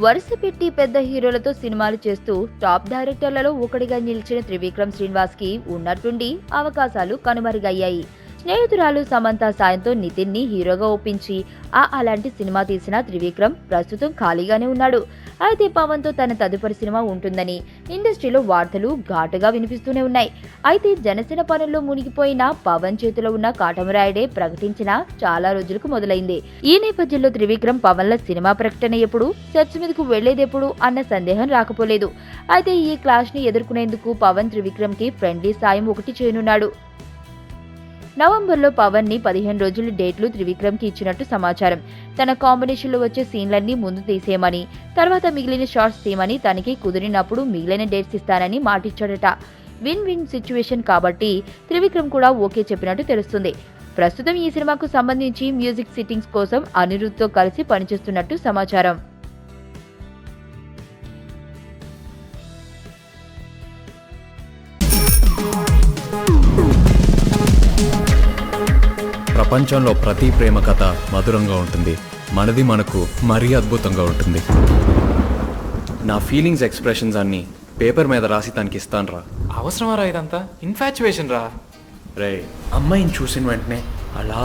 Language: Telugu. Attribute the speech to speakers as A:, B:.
A: వరుస పెట్టి పెద్ద హీరోలతో సినిమాలు చేస్తూ టాప్ డైరెక్టర్లలో ఒకటిగా నిలిచిన త్రివిక్రమ్ శ్రీనివాస్ కి ఉన్నట్టుండి అవకాశాలు కనుమరుగయ్యాయి. స్నేహితురాలు సమంత సాయంతో నితిన్ ని హీరోగా ఒప్పించి అలాంటి సినిమా తీసిన త్రివిక్రమ్ ప్రస్తుతం ఖాళీగానే ఉన్నాడు. అయితే పవన్ తో తన తదుపరి సినిమా ఉంటుందని ఇండస్ట్రీలో వార్తలు ఘాటుగా వినిపిస్తూనే ఉన్నాయి. అయితే జనసేన పనుల్లో మునిగిపోయిన పవన్ చేతిలో ఉన్న కాటమరాయుడే ప్రకటించిన చాలా రోజులకు మొదలైంది. ఈ నేపథ్యంలో త్రివిక్రమ్ పవన్ ల సినిమా ప్రకటన ఎప్పుడు, సెట్స్ మీదకు వెళ్లేదెప్పుడు అన్న సందేహం రాకపోలేదు. అయితే ఈ క్లాష్ ని ఎదుర్కొనేందుకు పవన్ త్రివిక్రమ్ కి ఫ్రెండ్లీ సాయం ఒకటి చేయనున్నాడు. నవంబర్లో పవన్ ని 15 రోజుల డేట్లు త్రివిక్రమ్ కి ఇచ్చినట్టు సమాచారం. తన కాంబినేషన్ లో వచ్చే సీన్లన్నీ ముందు తీసేయమని, తర్వాత మిగిలిన షార్ట్స్ తీయమని, తనకి కుదిరినప్పుడు మిగిలిన డేట్స్ ఇస్తానని మాటిచ్చాడట. విన్ విన్ సిచ్యువేషన్ కాబట్టి త్రివిక్రమ్ కూడా ఓకే చెప్పినట్టు తెలుస్తుంది. ప్రస్తుతం ఈ సినిమాకు సంబంధించి మ్యూజిక్ సిట్టింగ్స్ కోసం అనిరుద్ధ్ తో కలిసి పనిచేస్తున్నట్టు సమాచారం.
B: ప్రపంచంలో ప్రతి ప్రేమ కథ మధురంగా ఉంటుంది. మనది మనకు మరీ అద్భుతంగా ఉంటుంది. నా ఫీలింగ్స్ ఎక్స్ప్రెషన్స్ అన్ని పేపర్ మీద రాసి తనకి ఇస్తాను రా.
C: అవసరమా రా ఇదంతా? ఇన్ఫాచ్యువేషన్ రా.
B: రే, అమ్మాయిని చూసిన వెంటనే అలా